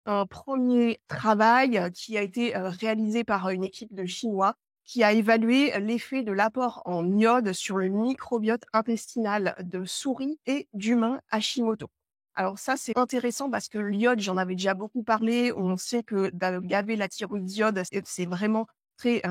un premier travail qui a été réalisé par une équipe de Chinois qui a évalué l'effet de l'apport en iode sur le microbiote intestinal de souris et d'humains Hashimoto. Alors ça, c'est intéressant parce que l'iode, j'en avais déjà beaucoup parlé. On sait que gaver la thyroïde d'iode, c'est vraiment très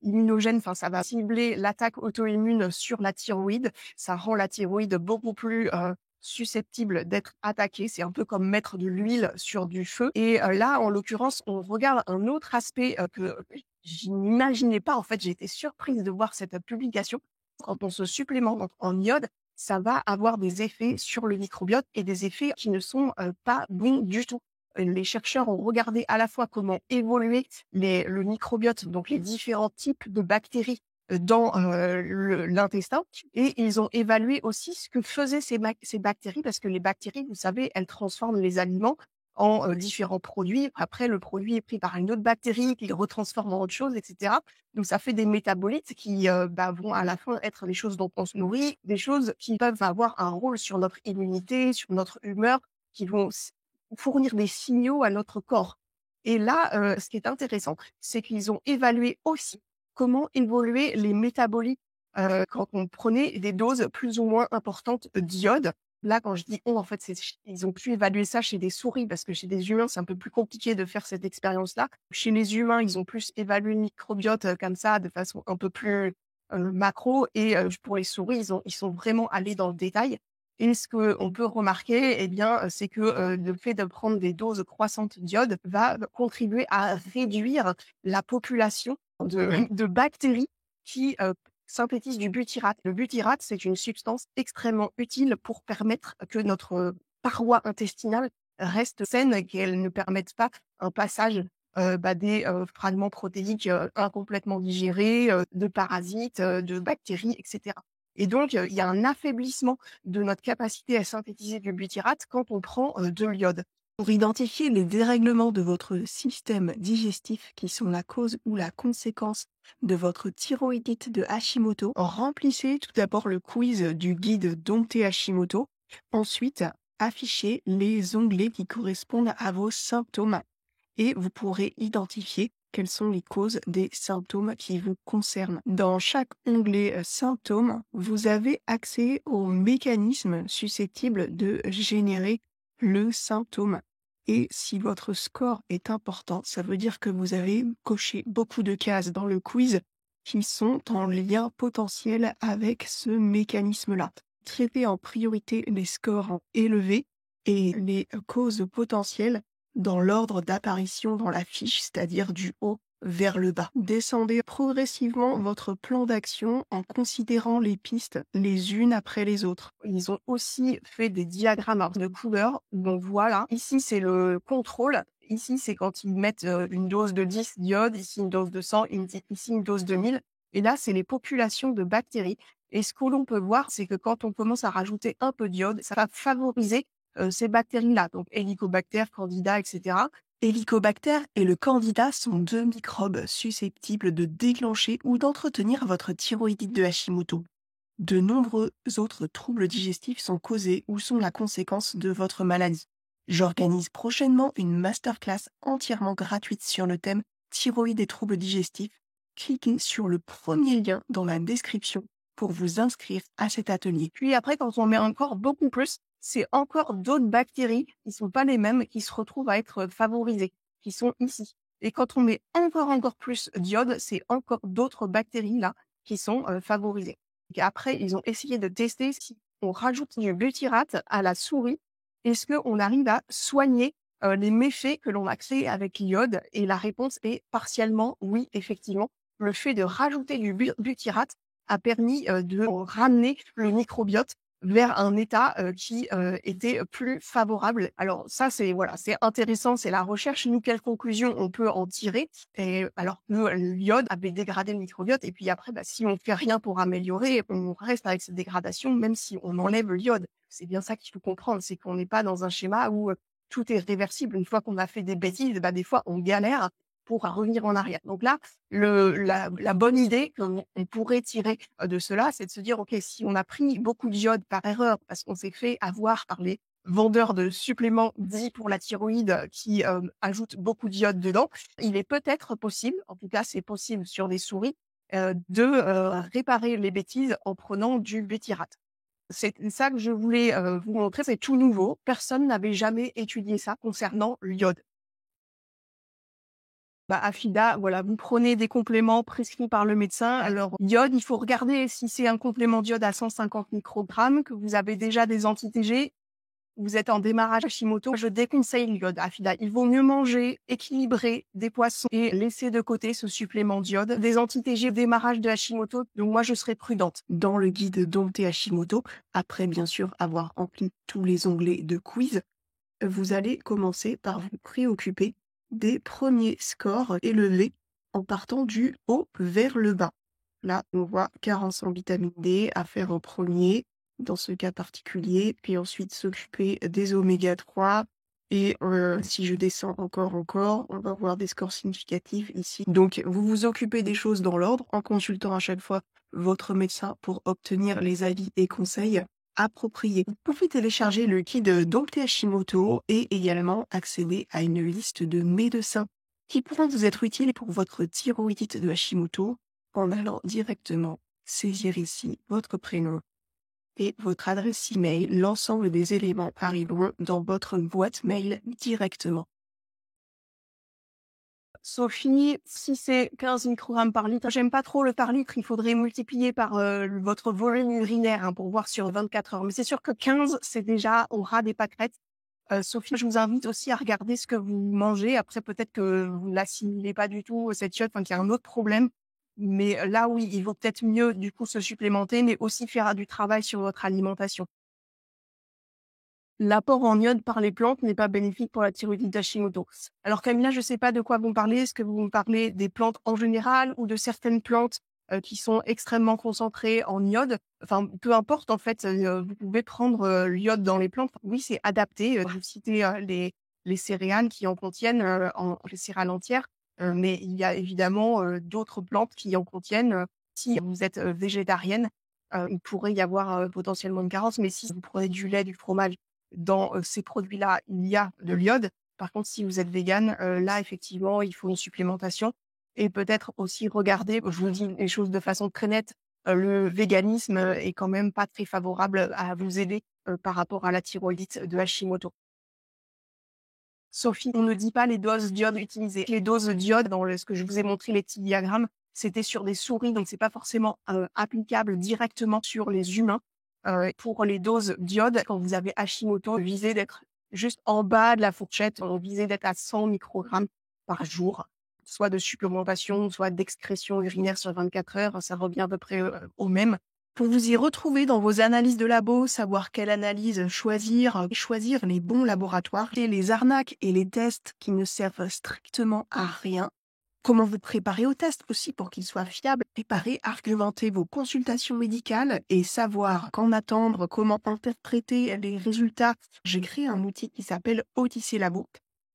immunogène. Enfin, ça va cibler l'attaque auto-immune sur la thyroïde. Ça rend la thyroïde beaucoup plus susceptible d'être attaquée. C'est un peu comme mettre de l'huile sur du feu. Et là, en l'occurrence, on regarde un autre aspect que je n'imaginais pas. En fait, j'ai été surprise de voir cette publication. Quand on se supplémente en iode, ça va avoir des effets sur le microbiote et des effets qui ne sont pas bons du tout. Les chercheurs ont regardé à la fois comment évoluer le microbiote, donc les différents types de bactéries dans l'intestin, et ils ont évalué aussi ce que faisaient ces bactéries, parce que les bactéries, vous savez, elles transforment les aliments en différents produits. Après, le produit est pris par une autre bactérie qui le retransforme en autre chose, etc. Donc, ça fait des métabolites qui vont à la fin être les choses dont on se nourrit, des choses qui peuvent avoir un rôle sur notre immunité, sur notre humeur, qui vont fournir des signaux à notre corps. Et là, ce qui est intéressant, c'est qu'ils ont évalué aussi comment évoluaient les métabolites quand on prenait des doses plus ou moins importantes d'iode. Là, quand je dis «on», en fait, ils ont pu évaluer ça chez des souris parce que chez des humains, c'est un peu plus compliqué de faire cette expérience-là. Chez les humains, ils ont plus évalué le microbiote, comme ça, de façon un peu plus, macro, et pour les souris, ils sont vraiment allés dans le détail, et ce qu'on peut remarquer, eh bien, c'est que, le fait de prendre des doses croissantes d'iode va contribuer à réduire la population de bactéries qui, synthétise du butyrate. Le butyrate, c'est une substance extrêmement utile pour permettre que notre paroi intestinale reste saine et qu'elle ne permette pas un passage des fragments protéiques incomplètement digérés, de parasites, de bactéries, etc. Et donc, il y a un affaiblissement de notre capacité à synthétiser du butyrate quand on prend de l'iode. Pour identifier les dérèglements de votre système digestif qui sont la cause ou la conséquence de votre thyroïdite de Hashimoto, remplissez tout d'abord le quiz du guide Dompter Hashimoto. Ensuite, affichez les onglets qui correspondent à vos symptômes et vous pourrez identifier quelles sont les causes des symptômes qui vous concernent. Dans chaque onglet symptômes, vous avez accès aux mécanismes susceptibles de générer le symptôme. Et si votre score est important, ça veut dire que vous avez coché beaucoup de cases dans le quiz qui sont en lien potentiel avec ce mécanisme-là. Traitez en priorité les scores élevés et les causes potentielles dans l'ordre d'apparition dans la fiche, c'est-à-dire du haut vers le bas. Descendez progressivement votre plan d'action en considérant les pistes les unes après les autres. Ils ont aussi fait des diagrammes de couleurs où on voit là, ici c'est le contrôle, ici c'est quand ils mettent une dose de 10 d'iode, ici une dose de 100, ici une dose de 1000. Et là, c'est les populations de bactéries. Et ce que l'on peut voir, c'est que quand on commence à rajouter un peu d'iode, ça va favoriser ces bactéries-là, donc Helicobacter, Candida, etc. Hélicobacter et le Candida sont deux microbes susceptibles de déclencher ou d'entretenir votre thyroïdite de Hashimoto. De nombreux autres troubles digestifs sont causés ou sont la conséquence de votre maladie. J'organise prochainement une masterclass entièrement gratuite sur le thème thyroïde et troubles digestifs. Cliquez sur le premier lien dans la description pour vous inscrire à cet atelier. Puis après, quand on met encore beaucoup plus, c'est encore d'autres bactéries qui sont pas les mêmes qui se retrouvent à être favorisées, qui sont ici. Et quand on met encore plus d'iode, c'est encore d'autres bactéries là qui sont favorisées. Et après, ils ont essayé de tester si on rajoute du butyrate à la souris, est-ce qu'on arrive à soigner les méfaits que l'on a créés avec l'iode? Et la réponse est partiellement oui, effectivement. Le fait de rajouter du butyrate a permis de ramener le microbiote vers un état qui était plus favorable. Alors ça, c'est voilà, c'est intéressant, c'est la recherche. Nous, quelles conclusions on peut en tirer? Et alors que l'iode avait dégradé le microbiote, et puis après, si on fait rien pour améliorer, on reste avec cette dégradation, même si on enlève l'iode. C'est bien ça qu'il faut comprendre, c'est qu'on n'est pas dans un schéma où tout est réversible. Une fois qu'on a fait des bêtises, des fois on galère pour revenir en arrière. Donc là, la bonne idée qu'on pourrait tirer de cela, c'est de se dire, OK, si on a pris beaucoup d'iode par erreur parce qu'on s'est fait avoir par les vendeurs de suppléments dits pour la thyroïde qui ajoutent beaucoup d'iode dedans, il est peut-être possible, en tout cas c'est possible sur des souris, de réparer les bêtises en prenant du bétirate. C'est ça que je voulais vous montrer, c'est tout nouveau. Personne n'avait jamais étudié ça concernant l'iode. Bah, Afida, voilà, vous prenez des compléments prescrits par le médecin. Alors, iode, il faut regarder si c'est un complément d'iode à 150 microgrammes, que vous avez déjà des anti-TG, vous êtes en démarrage Hashimoto, je déconseille l'iode, Afida. Il vaut mieux manger équilibré des poissons et laisser de côté ce supplément d'iode. Des anti-TG démarrage de Hashimoto, donc moi je serais prudente. Dans le guide Dompter Hashimoto, après bien sûr avoir rempli tous les onglets de quiz, vous allez commencer par vous préoccuper des premiers scores élevés en partant du haut vers le bas. Là, on voit carence en vitamine D à faire en premier, dans ce cas particulier, puis ensuite s'occuper des oméga 3. Et si je descends encore, on va voir des scores significatifs ici. Donc, vous vous occupez des choses dans l'ordre en consultant à chaque fois votre médecin pour obtenir les avis et conseils appropriés. Vous pouvez télécharger le guide Dompter Hashimoto et également accéder à une liste de médecins qui pourront vous être utiles pour votre thyroïdite de Hashimoto en allant directement saisir ici votre prénom et votre adresse email. L'ensemble des éléments arriveront dans votre boîte mail directement. Sophie, si c'est 15 microgrammes par litre, j'aime pas trop le par litre, il faudrait multiplier par votre volume urinaire pour voir sur 24 heures. Mais c'est sûr que 15, c'est déjà au ras des pâquerettes. Sophie, je vous invite aussi à regarder ce que vous mangez. Après, peut-être que vous l'assimilez pas du tout, cette iode, qu'il y a un autre problème. Mais là, oui, il vaut peut-être mieux du coup se supplémenter, mais aussi faire du travail sur votre alimentation. L'apport en iode par les plantes n'est pas bénéfique pour la thyroïdite d'Hashimoto. Alors Camilla, je ne sais pas de quoi vous me parlez. Est-ce que vous me parlez des plantes en général ou de certaines plantes qui sont extrêmement concentrées en iode? Enfin, peu importe en fait, vous pouvez prendre l'iode dans les plantes. Oui, c'est adapté. Vous citez les céréales qui en contiennent, les céréales entières, mais il y a évidemment d'autres plantes qui en contiennent. Si vous êtes végétarienne, il pourrait y avoir potentiellement une carence, mais si vous prenez du lait, du fromage, dans ces produits-là, il y a de l'iode. Par contre, si vous êtes végane, là, effectivement, il faut une supplémentation et peut-être aussi regarder, je vous dis les choses de façon très nette, le véganisme est quand même pas très favorable à vous aider par rapport à la thyroïdite de Hashimoto. Sophie, on ne dit pas les doses d'iode utilisées. Les doses d'iode, dans ce que je vous ai montré, les petits diagrammes, c'était sur des souris, donc c'est pas forcément applicable directement sur les humains. Pour les doses d'iode, quand vous avez Hashimoto, visez d'être juste en bas de la fourchette, visez d'être à 100 microgrammes par jour, soit de supplémentation, soit d'excrétion urinaire sur 24 heures, ça revient à peu près au même. Pour vous y retrouver dans vos analyses de labo, savoir quelle analyse choisir, choisir les bons laboratoires, les arnaques et les tests qui ne servent strictement à rien. Comment vous préparer au test aussi pour qu'il soit fiable. Préparer, argumenter vos consultations médicales et savoir quand attendre, comment interpréter les résultats. J'ai créé un outil qui s'appelle Odyssey Labo.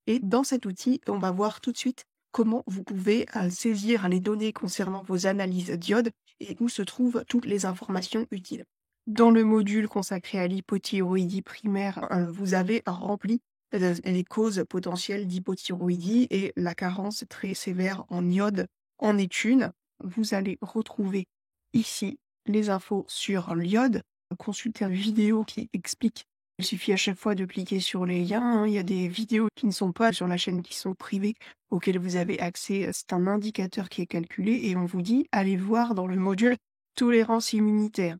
Et dans cet outil, on va voir tout de suite comment vous pouvez saisir les données concernant vos analyses d'iode et où se trouvent toutes les informations utiles. Dans le module consacré à l'hypothyroïdie primaire, vous avez rempli les causes potentielles d'hypothyroïdie et la carence très sévère en iode en est une. Vous allez retrouver ici les infos sur l'iode. Consultez une vidéo qui explique. Il suffit à chaque fois de cliquer sur les liens. Il y a des vidéos qui ne sont pas sur la chaîne, qui sont privées, auxquelles vous avez accès. C'est un indicateur qui est calculé et on vous dit, allez voir dans le module tolérance immunitaire.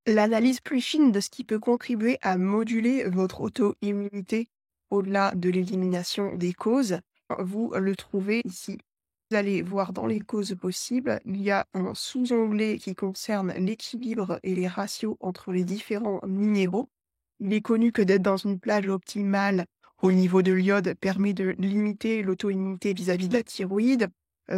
L'analyse plus fine de ce qui peut contribuer à moduler votre auto-immunité au-delà de l'élimination des causes, vous le trouvez ici. Vous allez voir dans les causes possibles, il y a un sous-onglet qui concerne l'équilibre et les ratios entre les différents minéraux. Il est connu que d'être dans une plage optimale au niveau de l'iode permet de limiter l'auto-immunité vis-à-vis de la thyroïde.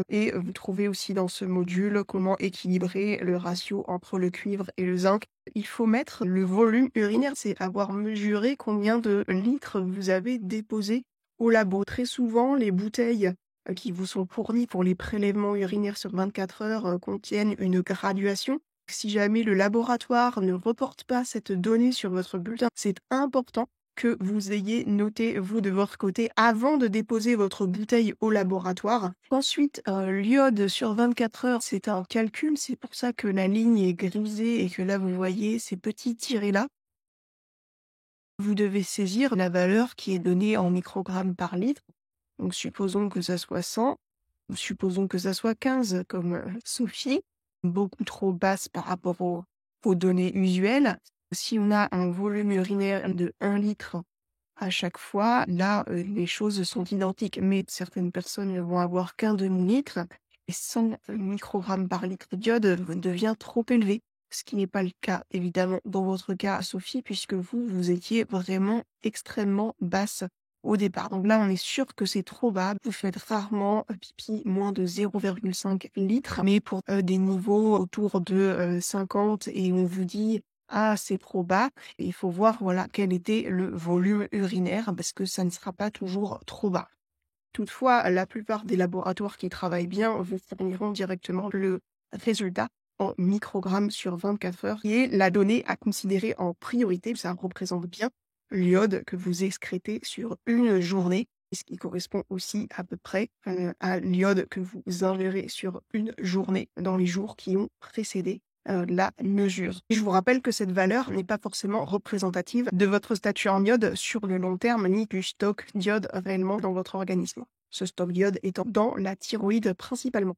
Et vous trouvez aussi dans ce module comment équilibrer le ratio entre le cuivre et le zinc. Il faut mettre le volume urinaire, c'est avoir mesuré combien de litres vous avez déposé au labo. Très souvent, les bouteilles qui vous sont fournies pour les prélèvements urinaires sur 24 heures contiennent une graduation. Si jamais le laboratoire ne reporte pas cette donnée sur votre bulletin, c'est important que vous ayez noté, vous, de votre côté, avant de déposer votre bouteille au laboratoire. Ensuite, l'iode sur 24 heures, c'est un calcul. C'est pour ça que la ligne est grisée et que là, vous voyez ces petits tirets-là. Vous devez saisir la valeur qui est donnée en microgrammes par litre. Donc, supposons que ça soit 100. Supposons que ça soit 15, comme Sophie. Beaucoup trop basse par rapport aux données usuelles. Si on a un volume urinaire de 1 litre à chaque fois, là, les choses sont identiques. Mais certaines personnes ne vont avoir qu'un demi-litre et 100 microgrammes par litre d'iode devient trop élevé. Ce qui n'est pas le cas, évidemment, dans votre cas, Sophie, puisque vous étiez vraiment extrêmement basse au départ. Donc là, on est sûr que c'est trop bas. Vous faites rarement pipi moins de 0,5 litres, mais pour des niveaux autour de 50 et on vous dit ah, c'est trop bas, il faut voir voilà quel était le volume urinaire parce que ça ne sera pas toujours trop bas. Toutefois, la plupart des laboratoires qui travaillent bien vous fourniront directement le résultat en microgrammes sur 24 heures, qui est la donnée à considérer en priorité. Ça représente bien l'iode que vous excrétez sur une journée, ce qui correspond aussi à peu près à l'iode que vous ingérez sur une journée dans les jours qui ont précédé la mesure. Et je vous rappelle que cette valeur n'est pas forcément représentative de votre statut en iode sur le long terme, ni du stock d'iode réellement dans votre organisme. Ce stock d'iode étant dans la thyroïde principalement.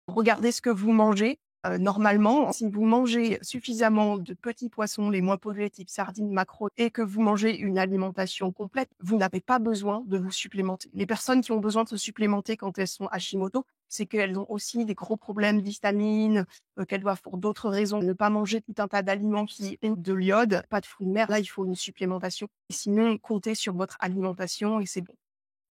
Regardez ce que vous mangez. Normalement, si vous mangez suffisamment de petits poissons, les moins pollués type sardines, maquereaux, et que vous mangez une alimentation complète, vous n'avez pas besoin de vous supplémenter. Les personnes qui ont besoin de se supplémenter quand elles sont Hashimoto, c'est qu'elles ont aussi des gros problèmes d'histamine, qu'elles doivent pour d'autres raisons ne pas manger tout un tas d'aliments qui ont de l'iode, pas de fruits de mer. Là, il faut une supplémentation. Et sinon, comptez sur votre alimentation et c'est bon.